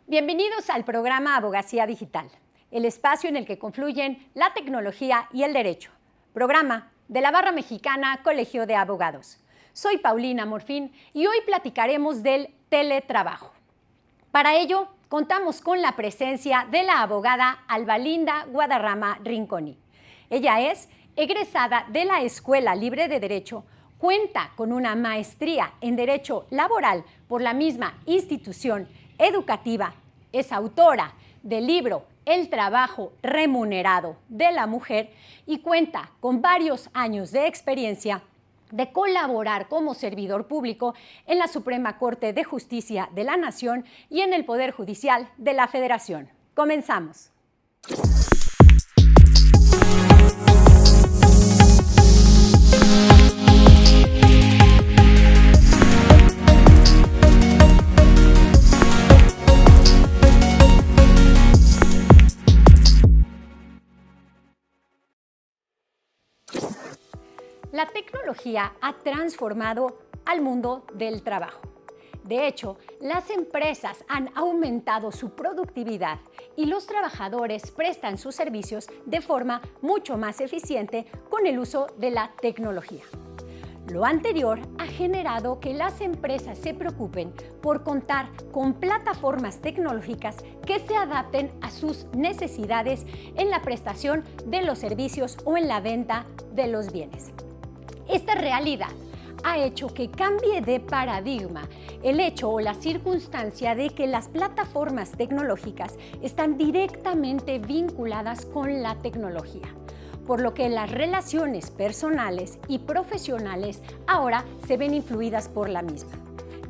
Bienvenidos al programa Abogacía Digital, el espacio en el que confluyen la tecnología y el derecho. Programa de la Barra Mexicana Colegio de Abogados. Soy Paulina Morfín y hoy platicaremos del teletrabajo. Para ello, contamos con la presencia de la abogada Albalinda Guadarrama Rinconi. Ella es egresada de la Escuela Libre de Derecho, cuenta con una maestría en Derecho Laboral por la misma institución educativa, es autora del libro El trabajo remunerado de la mujer y cuenta con varios años de experiencia de colaborar como servidor público en la Suprema Corte de Justicia de la Nación y en el Poder Judicial de la Federación. Comenzamos. La tecnología ha transformado al mundo del trabajo. De hecho, las empresas han aumentado su productividad y los trabajadores prestan sus servicios de forma mucho más eficiente con el uso de la tecnología. Lo anterior ha generado que las empresas se preocupen por contar con plataformas tecnológicas que se adapten a sus necesidades en la prestación de los servicios o en la venta de los bienes. Esta realidad ha hecho que cambie de paradigma el hecho o la circunstancia de que las plataformas tecnológicas están directamente vinculadas con la tecnología, por lo que las relaciones personales y profesionales ahora se ven influidas por la misma.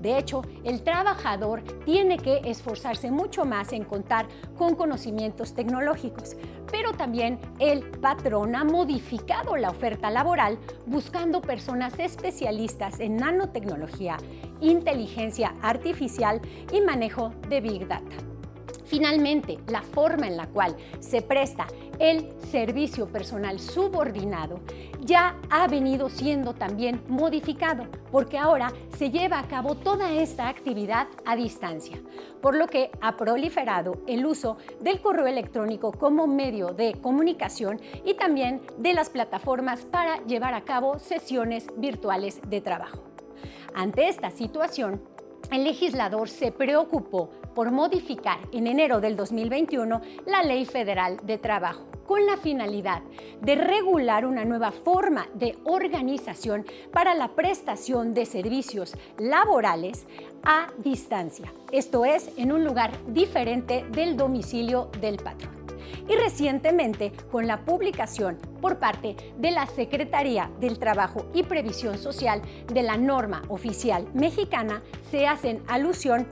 De hecho, el trabajador tiene que esforzarse mucho más en contar con conocimientos tecnológicos, pero también el patrón ha modificado la oferta laboral buscando personas especialistas en nanotecnología, inteligencia artificial y manejo de Big Data. Finalmente, la forma en la cual se presta el servicio personal subordinado ya ha venido siendo también modificado, porque ahora se lleva a cabo toda esta actividad a distancia, por lo que ha proliferado el uso del correo electrónico como medio de comunicación y también de las plataformas para llevar a cabo sesiones virtuales de trabajo. Ante esta situación, el legislador se preocupó por modificar en enero del 2021 la Ley Federal de Trabajo, con la finalidad de regular una nueva forma de organización para la prestación de servicios laborales a distancia, esto es, en un lugar diferente del domicilio del patrón. Y recientemente, con la publicación por parte de la Secretaría del Trabajo y Previsión Social de la norma oficial mexicana, se hacen alusión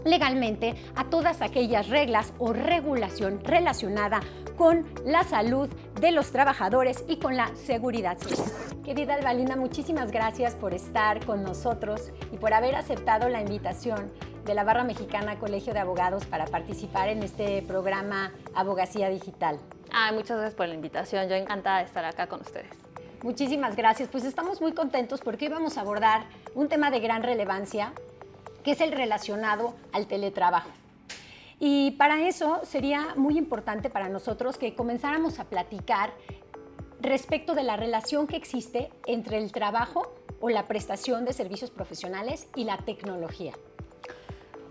legalmente a todas aquellas reglas o regulación relacionada con la salud de los trabajadores y con la seguridad social. Querida Albalinda, muchísimas gracias por estar con nosotros y por haber aceptado la invitación de la Barra Mexicana Colegio de Abogados para participar en este programa Abogacía Digital. Muchas gracias por la invitación, yo encantada de estar acá con ustedes. Muchísimas gracias, pues estamos muy contentos porque hoy vamos a abordar un tema de gran relevancia, que es el relacionado al teletrabajo. Y para eso sería muy importante para nosotros que comenzáramos a platicar respecto de la relación que existe entre el trabajo o la prestación de servicios profesionales y la tecnología.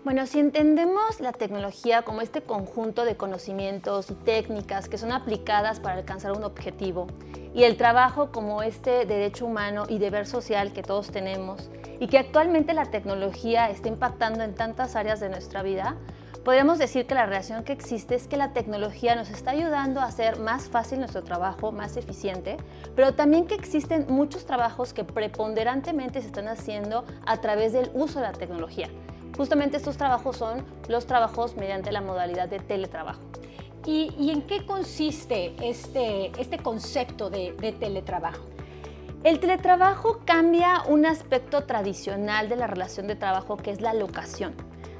Bueno, si entendemos la tecnología como este conjunto de conocimientos y técnicas que son aplicadas para alcanzar un objetivo, y el trabajo como este derecho humano y deber social que todos tenemos, y que actualmente la tecnología está impactando en tantas áreas de nuestra vida, podríamos decir que la relación que existe es que la tecnología nos está ayudando a hacer más fácil nuestro trabajo, más eficiente, pero también que existen muchos trabajos que preponderantemente se están haciendo a través del uso de la tecnología. Justamente estos trabajos son los trabajos mediante la modalidad de teletrabajo. ¿Y en qué consiste este concepto de teletrabajo? El teletrabajo cambia un aspecto tradicional de la relación de trabajo, que es la locación.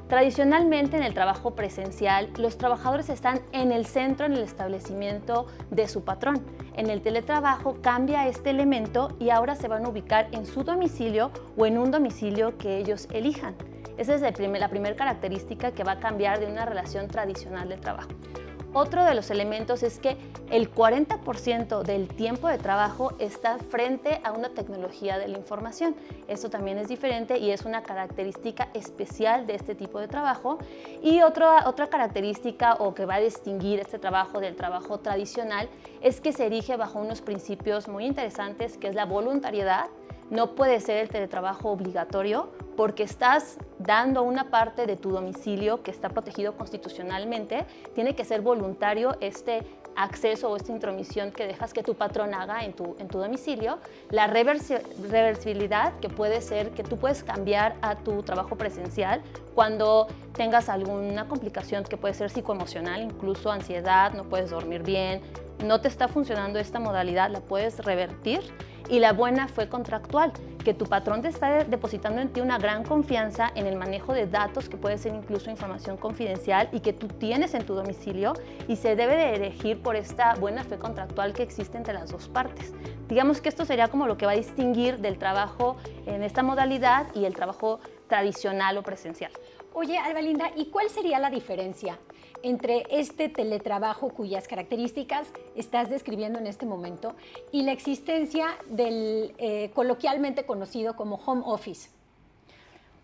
Tradicionalmente, en el trabajo presencial, los trabajadores están en el centro, en el establecimiento de su patrón. En el teletrabajo cambia este elemento y ahora se van a ubicar en su domicilio o en un domicilio que ellos elijan. Esa es la primera característica que va a cambiar de una relación tradicional de trabajo. Otro de los elementos es que el 40% del tiempo de trabajo está frente a una tecnología de la información. Esto también es diferente y es una característica especial de este tipo de trabajo. Y otra característica o que va a distinguir este trabajo del trabajo tradicional es que se erige bajo unos principios muy interesantes, que es la voluntariedad. No puede ser el teletrabajo obligatorio porque estás dando una parte de tu domicilio que está protegido constitucionalmente. Tiene que ser voluntario este acceso o esta intromisión que dejas que tu patrón haga en tu domicilio. La reversibilidad, que puede ser que tú puedes cambiar a tu trabajo presencial cuando tengas alguna complicación que puede ser psicoemocional, incluso ansiedad, no puedes dormir bien, no te está funcionando esta modalidad, la puedes revertir. Y la buena fue contractual, que tu patrón te está depositando en ti una gran confianza en el manejo de datos, que puede ser incluso información confidencial y que tú tienes en tu domicilio, y se debe de elegir por esta buena fe contractual que existe entre las dos partes. Digamos que esto sería como lo que va a distinguir del trabajo en esta modalidad y el trabajo tradicional o presencial. Oye, Alba Linda, ¿y cuál sería la diferencia entre este teletrabajo cuyas características estás describiendo en este momento y la existencia del coloquialmente conocido como home office?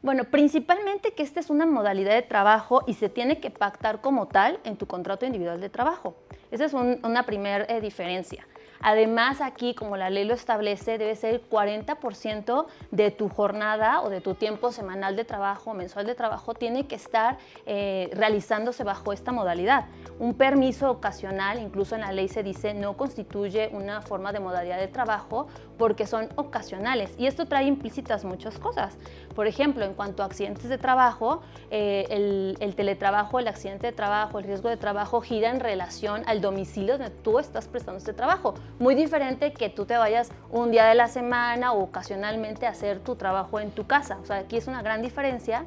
Bueno, principalmente que esta es una modalidad de trabajo y se tiene que pactar como tal en tu contrato individual de trabajo. Esa es una primera diferencia. Además, aquí, como la ley lo establece, debe ser el 40% de tu jornada o de tu tiempo semanal de trabajo, mensual de trabajo, tiene que estar realizándose bajo esta modalidad. Un permiso ocasional, incluso en la ley se dice, no constituye una forma de modalidad de trabajo porque son ocasionales. Y esto trae implícitas muchas cosas. Por ejemplo, en cuanto a accidentes de trabajo, el teletrabajo, el accidente de trabajo, el riesgo de trabajo gira en relación al domicilio donde tú estás prestando este trabajo. Muy diferente que tú te vayas un día de la semana o ocasionalmente a hacer tu trabajo en tu casa. O sea, aquí es una gran diferencia.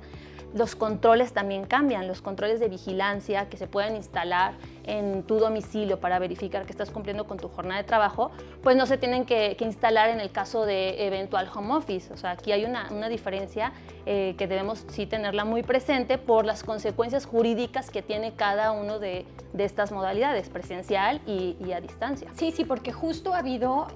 Los controles también cambian, los controles de vigilancia que se pueden instalar en tu domicilio para verificar que estás cumpliendo con tu jornada de trabajo, pues no se tienen que instalar en el caso de eventual home office. O sea, aquí hay una diferencia que debemos sí tenerla muy presente por las consecuencias jurídicas que tiene cada uno de estas modalidades, presencial y a distancia. Sí, porque justo ha habido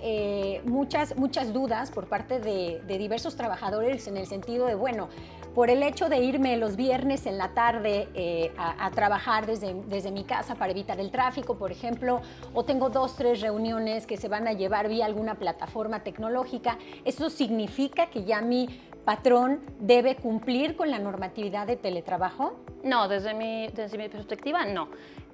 muchas dudas por parte de diversos trabajadores en el sentido de, bueno, por el hecho de irme los viernes en la tarde a trabajar desde mi casa para evitar el tráfico, por ejemplo, o tengo 2, 3 reuniones que se van a llevar vía alguna plataforma tecnológica, ¿eso significa que ya mi patrón debe cumplir con la normatividad de teletrabajo? No, desde mi perspectiva, no.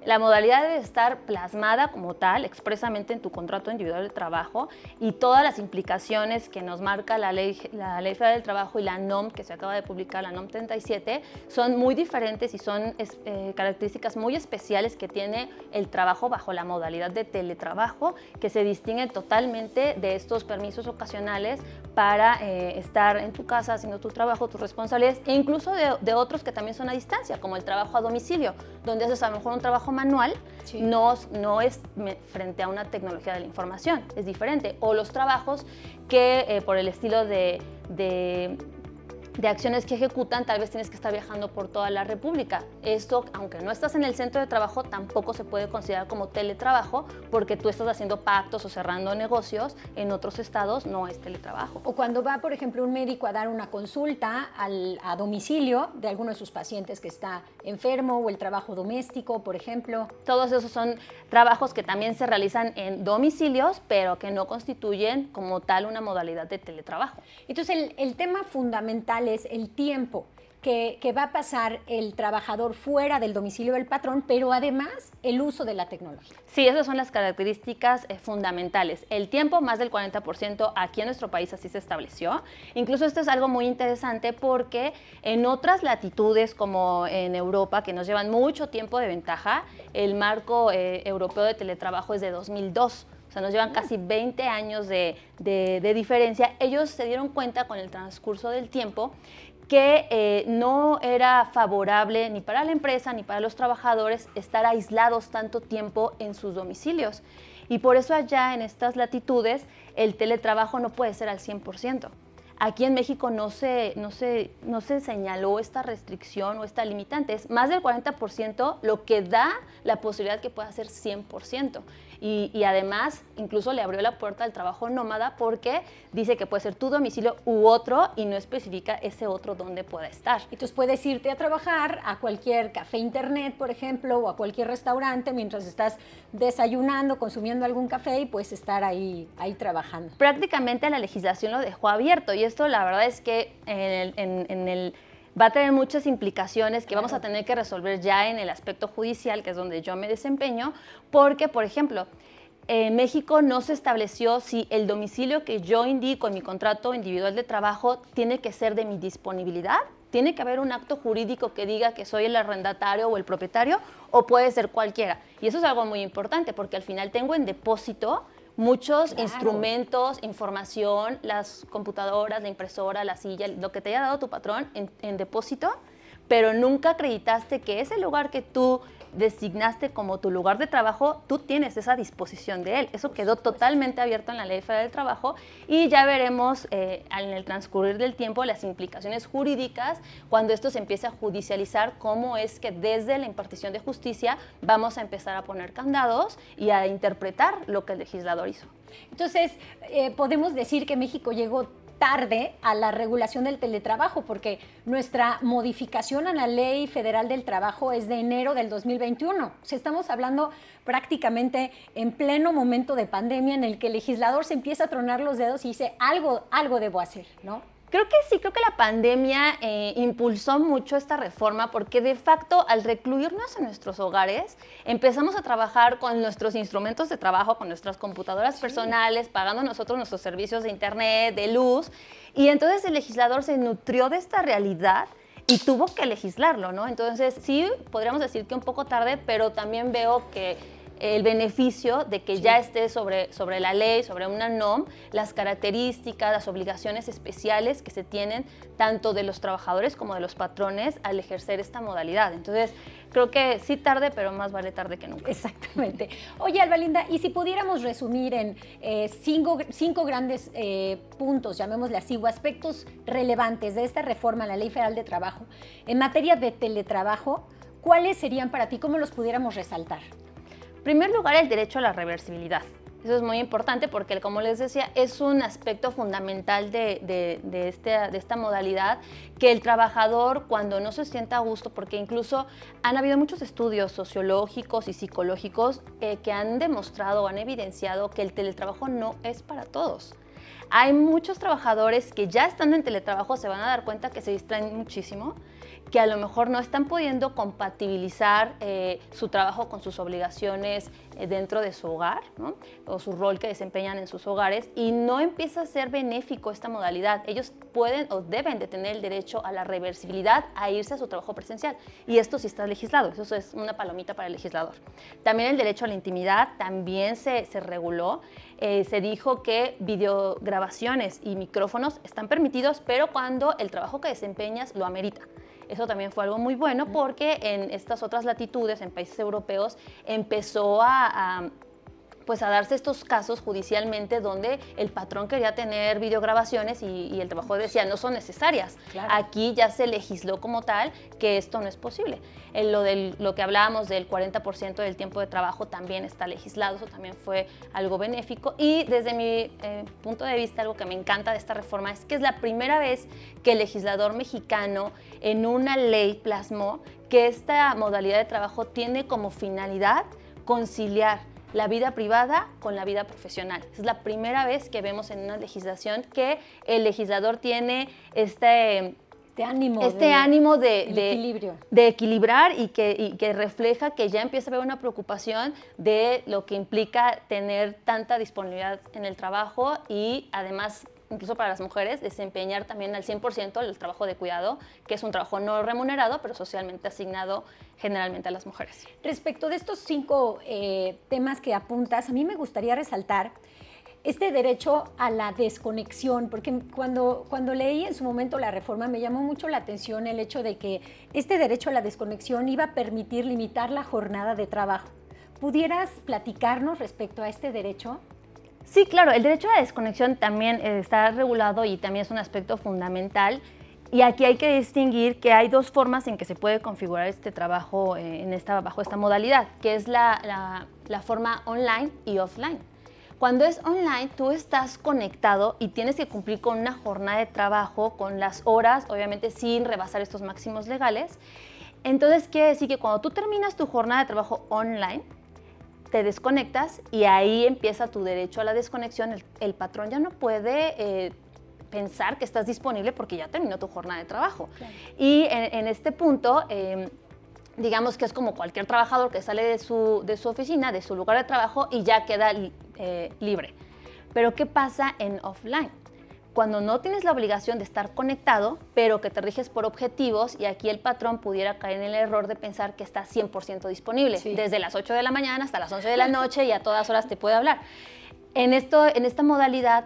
La modalidad debe estar plasmada como tal, expresamente en tu contrato individual de trabajo, y todas las implicaciones que nos marca la Ley Federal del Trabajo y la NOM, que se acaba de publicar, la NOM 37, son muy diferentes y son características muy especiales que tiene el trabajo bajo la modalidad de teletrabajo, que se distinguen totalmente de estos permisos ocasionales para estar en tu casa haciendo tu trabajo, tus responsabilidades, e incluso de otros que también son a distancia, como el trabajo a domicilio, donde haces a lo mejor un trabajo manual, sí. no es frente a una tecnología de la información, es diferente. O los trabajos que por el estilo de acciones que ejecutan, tal vez tienes que estar viajando por toda la República. Esto, aunque no estás en el centro de trabajo, tampoco se puede considerar como teletrabajo porque tú estás haciendo pactos o cerrando negocios en otros estados, no es teletrabajo. O cuando va, por ejemplo, un médico a dar una consulta a domicilio de alguno de sus pacientes que está enfermo, o el trabajo doméstico, por ejemplo. Todos esos son trabajos que también se realizan en domicilios, pero que no constituyen como tal una modalidad de teletrabajo. Entonces, el tema fundamental es el tiempo que va a pasar el trabajador fuera del domicilio del patrón, pero además el uso de la tecnología. Sí, esas son las características fundamentales. El tiempo, más del 40%, aquí en nuestro país así se estableció. Incluso esto es algo muy interesante porque en otras latitudes, como en Europa, que nos llevan mucho tiempo de ventaja, el marco europeo de teletrabajo es de 2002. O sea, nos llevan casi 20 años de diferencia. Ellos se dieron cuenta con el transcurso del tiempo que no era favorable ni para la empresa ni para los trabajadores estar aislados tanto tiempo en sus domicilios. Y por eso allá en estas latitudes el teletrabajo no puede ser al 100%. aquí en México no se señaló esta restricción o esta limitante. Es más del 40% lo que da la posibilidad que pueda ser 100%. Y además, incluso le abrió la puerta al trabajo nómada porque dice que puede ser tu domicilio u otro y no especifica ese otro dónde pueda estar. Entonces puedes irte a trabajar a cualquier café internet, por ejemplo, o a cualquier restaurante mientras estás desayunando, consumiendo algún café y puedes estar ahí trabajando. Prácticamente la legislación lo dejó abierto y esto la verdad es que va a tener muchas implicaciones que vamos a tener que resolver ya en el aspecto judicial, que es donde yo me desempeño, porque, por ejemplo, en México no se estableció si el domicilio que yo indico en mi contrato individual de trabajo tiene que ser de mi disponibilidad, tiene que haber un acto jurídico que diga que soy el arrendatario o el propietario, o puede ser cualquiera. Y eso es algo muy importante, porque al final tengo en depósito muchos instrumentos, información, las computadoras, la impresora, la silla, lo que te haya dado tu patrón en depósito, pero nunca acreditaste que ese lugar que tú designaste como tu lugar de trabajo, tú tienes esa disposición de él. Eso quedó totalmente abierto en la Ley Federal del Trabajo y ya veremos en el transcurrir del tiempo las implicaciones jurídicas cuando esto se empiece a judicializar, cómo es que desde la impartición de justicia vamos a empezar a poner candados y a interpretar lo que el legislador hizo. Entonces, podemos decir que México llegó tarde a la regulación del teletrabajo, porque nuestra modificación a la Ley Federal del Trabajo es de enero del 2021. O sea, estamos hablando prácticamente en pleno momento de pandemia en el que el legislador se empieza a tronar los dedos y dice, algo debo hacer, ¿no? Creo que sí, creo que la pandemia impulsó mucho esta reforma porque de facto al recluirnos en nuestros hogares empezamos a trabajar con nuestros instrumentos de trabajo, con nuestras computadoras personales, pagando nosotros nuestros servicios de internet, de luz, y entonces el legislador se nutrió de esta realidad y tuvo que legislarlo, ¿no? Entonces sí, podríamos decir que un poco tarde, pero también veo que el beneficio de que ya esté sobre la ley, sobre una NOM, las características, las obligaciones especiales que se tienen tanto de los trabajadores como de los patrones al ejercer esta modalidad. Entonces, creo que sí tarde, pero más vale tarde que nunca. Exactamente. Oye, Alvalinda, y si pudiéramos resumir en cinco grandes puntos, llamémosle así, o aspectos relevantes de esta reforma a la Ley Federal de Trabajo en materia de teletrabajo, ¿cuáles serían para ti? ¿Cómo los pudiéramos resaltar? En primer lugar, el derecho a la reversibilidad. Eso es muy importante porque, como les decía, es un aspecto fundamental de esta modalidad que el trabajador, cuando no se sienta a gusto, porque incluso han habido muchos estudios sociológicos y psicológicos que han demostrado, han evidenciado que el teletrabajo no es para todos. Hay muchos trabajadores que ya estando en teletrabajo se van a dar cuenta que se distraen muchísimo, que a lo mejor no están pudiendo compatibilizar su trabajo con sus obligaciones dentro de su hogar, ¿no? O su rol que desempeñan en sus hogares, y no empieza a ser benéfico esta modalidad. Ellos pueden o deben de tener el derecho a la reversibilidad, a irse a su trabajo presencial, y esto sí está legislado, eso es una palomita para el legislador. También el derecho a la intimidad también se reguló. Se dijo que videograbaciones y micrófonos están permitidos, pero cuando el trabajo que desempeñas lo amerita. Eso también fue algo muy bueno porque en estas otras latitudes, en países europeos, empezó a darse estos casos judicialmente donde el patrón quería tener videograbaciones y el trabajador decía no son necesarias. Claro. Aquí ya se legisló como tal que esto no es posible. Lo que hablábamos del 40% del tiempo de trabajo también está legislado, eso también fue algo benéfico. Y desde mi punto de vista, algo que me encanta de esta reforma es que es la primera vez que el legislador mexicano en una ley plasmó que esta modalidad de trabajo tiene como finalidad conciliar la vida privada con la vida profesional. Es la primera vez que vemos en una legislación que el legislador tiene este ánimo de equilibrar y que refleja que ya empieza a haber una preocupación de lo que implica tener tanta disponibilidad en el trabajo y además, incluso para las mujeres, desempeñar también al 100% el trabajo de cuidado, que es un trabajo no remunerado, pero socialmente asignado generalmente a las mujeres. Respecto de estos 5 temas que apuntas, a mí me gustaría resaltar este derecho a la desconexión, porque cuando leí en su momento la reforma me llamó mucho la atención el hecho de que este derecho a la desconexión iba a permitir limitar la jornada de trabajo. ¿Pudieras platicarnos respecto a este derecho? Sí, claro, el derecho a la desconexión también está regulado y también es un aspecto fundamental. Y aquí hay que distinguir que hay dos formas en que se puede configurar este trabajo bajo esta modalidad, que es la forma online y offline. Cuando es online, tú estás conectado y tienes que cumplir con una jornada de trabajo, con las horas, obviamente sin rebasar estos máximos legales. Entonces, quiere decir que cuando tú terminas tu jornada de trabajo online, te desconectas y ahí empieza tu derecho a la desconexión. El patrón ya no puede pensar que estás disponible porque ya terminó tu jornada de trabajo. Claro. Y en este punto, digamos que es como cualquier trabajador que sale de su oficina, de su lugar de trabajo y ya queda libre. Pero ¿qué pasa en offline? Cuando no tienes la obligación de estar conectado, pero que te riges por objetivos, y aquí el patrón pudiera caer en el error de pensar que está 100% disponible, sí, desde las 8 de la mañana hasta las 11 de la noche y a todas horas te puede hablar. En esta modalidad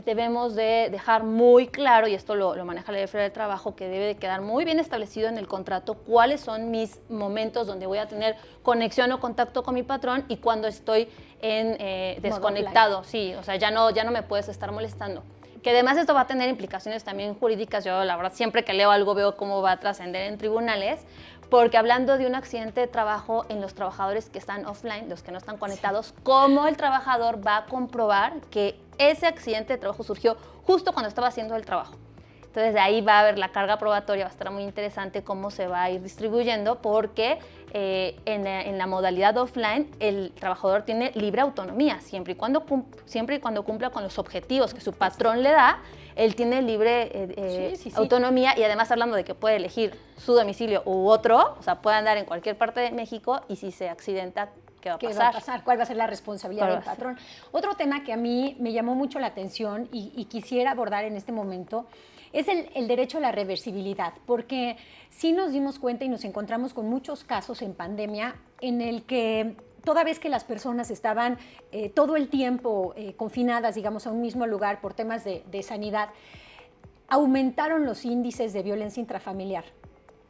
debemos de dejar muy claro, y esto lo maneja la Ley Federal del Trabajo, que debe de quedar muy bien establecido en el contrato cuáles son mis momentos donde voy a tener conexión o contacto con mi patrón y cuando estoy desconectado. Sí, o sea, ya no me puedes estar molestando. Que además esto va a tener implicaciones también jurídicas. Yo, la verdad, siempre que leo algo veo cómo va a trascender en tribunales, porque hablando de un accidente de trabajo en los trabajadores que están offline, los que no están conectados, sí, ¿cómo el trabajador va a comprobar que ese accidente de trabajo surgió justo cuando estaba haciendo el trabajo? Entonces, de ahí va a haber la carga probatoria, va a estar muy interesante cómo se va a ir distribuyendo, porque en la modalidad offline el trabajador tiene libre autonomía, siempre y cuando cumpla con los objetivos que su patrón le da. Él tiene libre autonomía, y además hablando de que puede elegir su domicilio u otro, o sea, puede andar en cualquier parte de México, y si se accidenta, ¿qué va a pasar? ¿Cuál va a ser la responsabilidad del patrón? Otro tema que a mí me llamó mucho la atención y quisiera abordar en este momento es el derecho a la reversibilidad, porque sí nos dimos cuenta y nos encontramos con muchos casos en pandemia en el que toda vez que las personas estaban todo el tiempo confinadas, digamos, a un mismo lugar por temas de sanidad, aumentaron los índices de violencia intrafamiliar.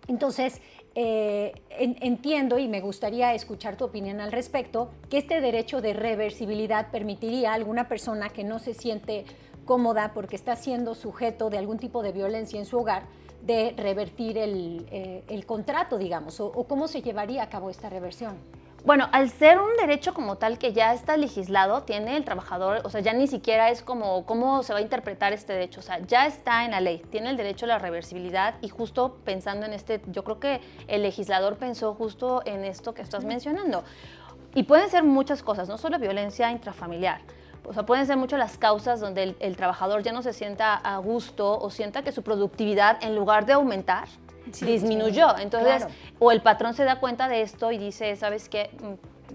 Entonces, entiendo y me gustaría escuchar tu opinión al respecto, que este derecho de reversibilidad permitiría a alguna persona que no se siente cómoda porque está siendo sujeto de algún tipo de violencia en su hogar, de revertir el contrato, digamos, o cómo se llevaría a cabo esta reversión. Bueno, al ser un derecho como tal que ya está legislado, tiene el trabajador, o sea, ya ni siquiera es como cómo se va a interpretar este derecho, o sea, ya está en la ley, tiene el derecho a la reversibilidad, y justo pensando en yo creo que el legislador pensó justo en esto que estás mencionando. Y pueden ser muchas cosas, no solo violencia intrafamiliar. O sea, pueden ser muchas las causas donde el trabajador ya no se sienta a gusto o sienta que su productividad, en lugar de aumentar, disminuyó. Entonces, claro, o el patrón se da cuenta de esto y dice, ¿sabes qué?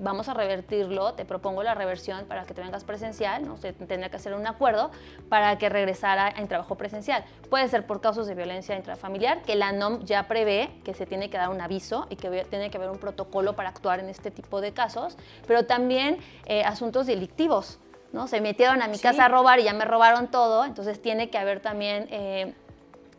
Vamos a revertirlo, te propongo la reversión para que te vengas presencial, ¿no? Se tendría que hacer un acuerdo para que regresara en trabajo presencial. Puede ser por causas de violencia intrafamiliar, que la NOM ya prevé que se tiene que dar un aviso y que tiene que haber un protocolo para actuar en este tipo de casos, pero también asuntos delictivos, ¿no? Se metieron a mi casa a robar y ya me robaron todo, entonces tiene que haber también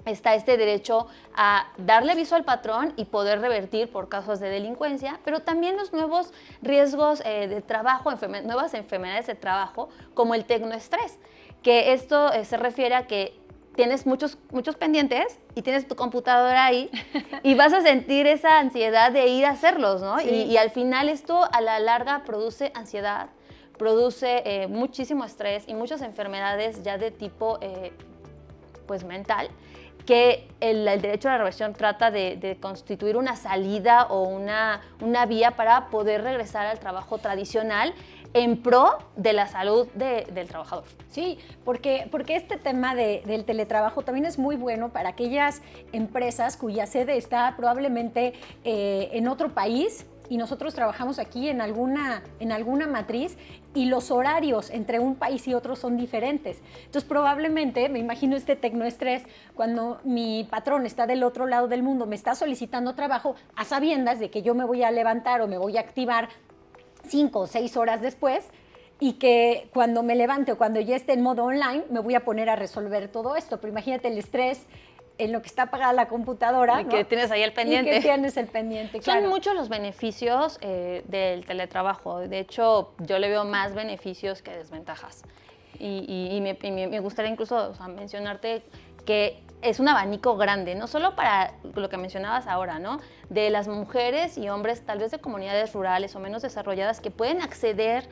está este derecho a darle aviso al patrón y poder revertir por casos de delincuencia, pero también los nuevos riesgos de trabajo, nuevas enfermedades de trabajo, como el tecnoestrés, que esto se refiere a que tienes muchos pendientes y tienes tu computadora ahí y vas a sentir esa ansiedad de ir a hacerlos, ¿no? Sí. Y al final esto a la larga produce ansiedad, produce muchísimo estrés y muchas enfermedades ya de tipo pues mental, que el derecho a la reversión trata de constituir una salida o una vía para poder regresar al trabajo tradicional en pro de la salud del trabajador. Sí, porque este tema del teletrabajo también es muy bueno para aquellas empresas cuya sede está probablemente en otro país, y nosotros trabajamos aquí en alguna matriz, y los horarios entre un país y otro son diferentes. Entonces, probablemente, me imagino este tecnoestrés, cuando mi patrón está del otro lado del mundo, me está solicitando trabajo a sabiendas de que yo me voy a levantar o me voy a activar 5 o 6 horas después, y que cuando me levante o cuando ya esté en modo online, me voy a poner a resolver todo esto. Pero imagínate el estrés en lo que está apagada la computadora, y que tienes ahí el pendiente. Y que tienes el pendiente, claro. Son muchos los beneficios del teletrabajo. De hecho, yo le veo más beneficios que desventajas. Y me gustaría incluso, o sea, mencionarte que es un abanico grande, no solo para lo que mencionabas ahora, ¿no? De las mujeres y hombres, tal vez de comunidades rurales o menos desarrolladas, que pueden acceder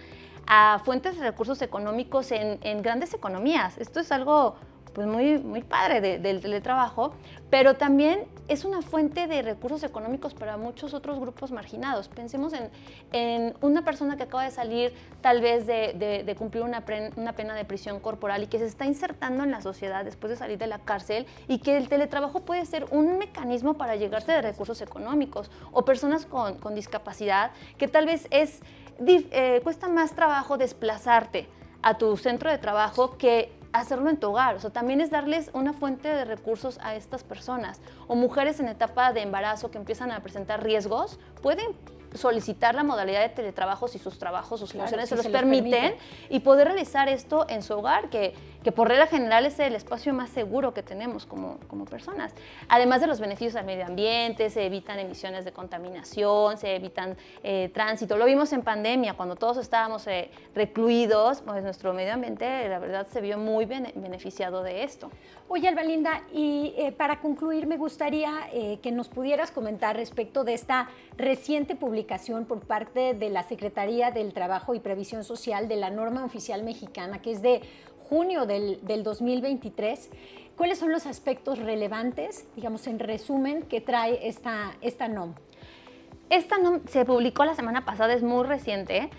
a fuentes de recursos económicos en grandes economías. Esto es algo pues muy padre del teletrabajo, pero también es una fuente de recursos económicos para muchos otros grupos marginados. Pensemos en una persona que acaba de salir tal vez de cumplir una pena de prisión corporal y que se está insertando en la sociedad después de salir de la cárcel, y que el teletrabajo puede ser un mecanismo para llegarse de recursos económicos, o personas con discapacidad que tal vez cuesta más trabajo desplazarte a tu centro de trabajo que hacerlo en tu hogar. O sea, también es darles una fuente de recursos a estas personas. O mujeres en etapa de embarazo que empiezan a presentar riesgos, pueden solicitar la modalidad de teletrabajo si sus trabajos, sus funciones se los permiten, y poder realizar esto en su hogar, que por regla general es el espacio más seguro que tenemos como personas. Además de los beneficios al medio ambiente, se evitan emisiones de contaminación, se evitan tránsito. Lo vimos en pandemia, cuando todos estábamos recluidos, pues nuestro medio ambiente, la verdad, se vio muy beneficiado de esto. Oye, Alvalinda, y para concluir, me gustaría que nos pudieras comentar respecto de esta reciente publicación por parte de la Secretaría del Trabajo y Previsión Social de la norma oficial mexicana, que es de junio del 2023. ¿Cuáles son los aspectos relevantes, digamos, en resumen, que trae esta NOM? Esta NOM se publicó la semana pasada, es muy reciente.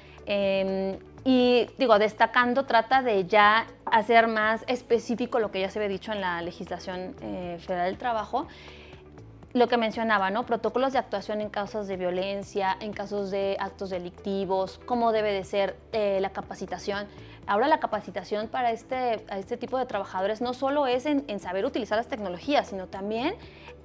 Y digo, destacando, trata de ya hacer más específico lo que ya se había dicho en la legislación federal del trabajo. Lo que mencionaba, ¿no? Protocolos de actuación en casos de violencia, en casos de actos delictivos, cómo debe de ser la capacitación. Ahora la capacitación para este tipo de trabajadores no solo es en saber utilizar las tecnologías, sino también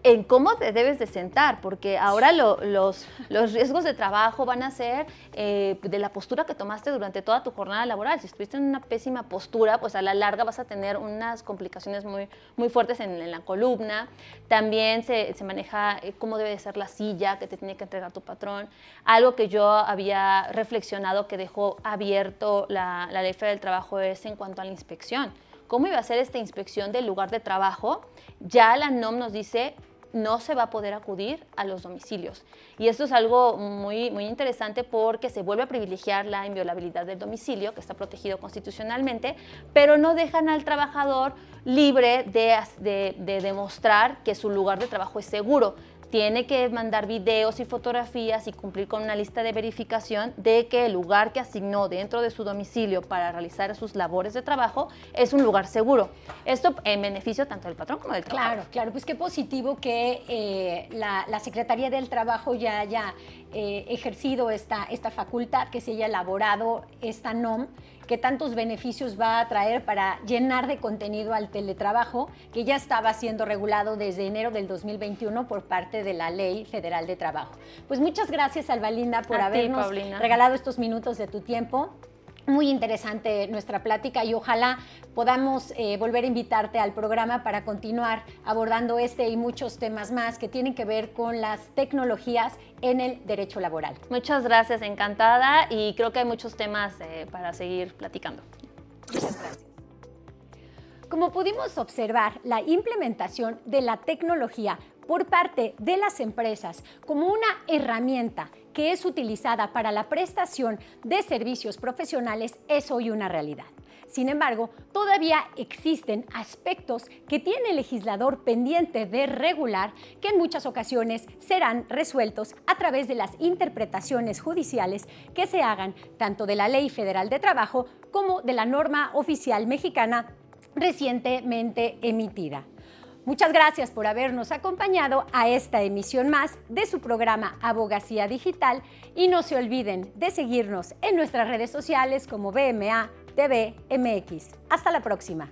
en cómo te debes de sentar, porque ahora los riesgos de trabajo van a ser de la postura que tomaste durante toda tu jornada laboral. Si estuviste en una pésima postura, pues a la larga vas a tener unas complicaciones muy fuertes en la columna. También se maneja cómo debe de ser la silla que te tiene que entregar tu patrón. Algo que yo había reflexionado, que dejó abierto la Ley Federal del Trabajo, es en cuanto a la inspección. ¿Cómo iba a ser esta inspección del lugar de trabajo? Ya la NOM nos dice no se va a poder acudir a los domicilios. Y esto es algo muy interesante, porque se vuelve a privilegiar la inviolabilidad del domicilio, que está protegido constitucionalmente, pero no dejan al trabajador libre de demostrar que su lugar de trabajo es seguro. Tiene que mandar videos y fotografías y cumplir con una lista de verificación de que el lugar que asignó dentro de su domicilio para realizar sus labores de trabajo es un lugar seguro. Esto en beneficio tanto del patrón como del trabajador. Claro, pues qué positivo que la Secretaría del Trabajo ya haya ejercido esta facultad, que se haya elaborado esta NOM, que tantos beneficios va a traer para llenar de contenido al teletrabajo, que ya estaba siendo regulado desde enero del 2021 por parte de la Ley Federal de Trabajo. Pues muchas gracias, Alvalinda, por habernos regalado estos minutos de tu tiempo. Muy interesante nuestra plática, y ojalá podamos volver a invitarte al programa para continuar abordando este y muchos temas más que tienen que ver con las tecnologías en el derecho laboral. Muchas gracias, encantada, y creo que hay muchos temas para seguir platicando. Muchas gracias. Como pudimos observar, la implementación de la tecnología por parte de las empresas como una herramienta que es utilizada para la prestación de servicios profesionales es hoy una realidad. Sin embargo, todavía existen aspectos que tiene el legislador pendiente de regular, que en muchas ocasiones serán resueltos a través de las interpretaciones judiciales que se hagan tanto de la Ley Federal de Trabajo como de la norma oficial mexicana recientemente emitida. Muchas gracias por habernos acompañado a esta emisión más de su programa Abogacía Digital, y no se olviden de seguirnos en nuestras redes sociales como BMA TV MX. Hasta la próxima.